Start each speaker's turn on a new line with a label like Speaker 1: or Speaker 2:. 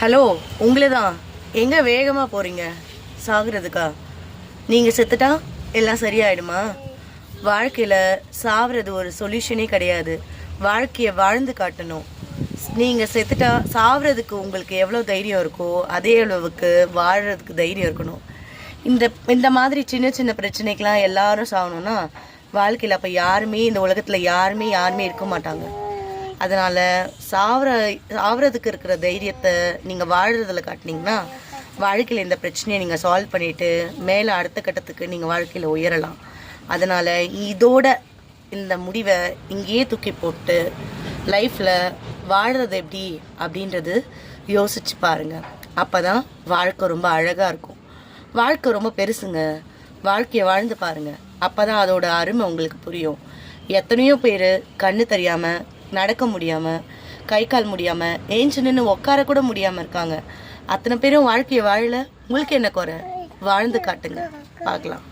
Speaker 1: Hello, உங்களை தான். எங்கே வேகமாக போகிறீங்க? சாகுறதுக்கா? நீங்கள் செத்துட்டா எல்லாம் சரியாயிடுமா? வாழ்க்கையில் சாகிறது ஒரு சொல்யூஷனே கிடையாது. வாழ்க்கையை வாழ்ந்து காட்டணும். நீங்கள் செத்துட்டா சாகிறதுக்கு உங்களுக்கு எவ்வளோ தைரியம் இருக்கோ அதே அளவுக்கு வாழறதுக்கு தைரியம் இருக்கணும். இந்த மாதிரி சின்ன சின்ன பிரச்சனைக்கெலாம் எல்லாரும் சாகணும்னா வாழ்க்கையில் அப்போ யாருமே இந்த உலகத்தில் யாருமே இருக்க மாட்டாங்க. அதனால் சாவறதுக்கு இருக்கிற தைரியத்தை நீங்கள் வாழ்கிறதுல காட்டினீங்கன்னா வாழ்க்கையில் இந்த பிரச்சனையை நீங்கள் சால்வ் பண்ணிவிட்டு மேலே அடுத்த கட்டத்துக்கு நீங்கள் வாழ்க்கையில் உயரலாம். அதனால் இதோட இந்த முடிவை இங்கேயே தூக்கி போட்டு லைஃப்பில் வாழ்கிறது எப்படி அப்படின்றது யோசிச்சு பாருங்கள். அப்போ தான் வாழ்க்கை ரொம்ப அழகாக இருக்கும். வாழ்க்கை ரொம்ப பெருசுங்க. வாழ்க்கையை வாழ்ந்து பாருங்கள். அப்போ தான் அதோட அருமை உங்களுக்கு புரியும். எத்தனையோ பேர் கண்ணு தெரியாமல், நடக்க முடியாமல், கை கால் முடியாமல், ஏஞ்சி நின்று உட்கார கூட முடியாமல் இருக்காங்க. அத்தனை பேரும் வாழ்க்கையை வாழல. உங்களுக்கு என்ன குறை? வாழ்ந்து காட்டுங்க, பார்க்கலாம்.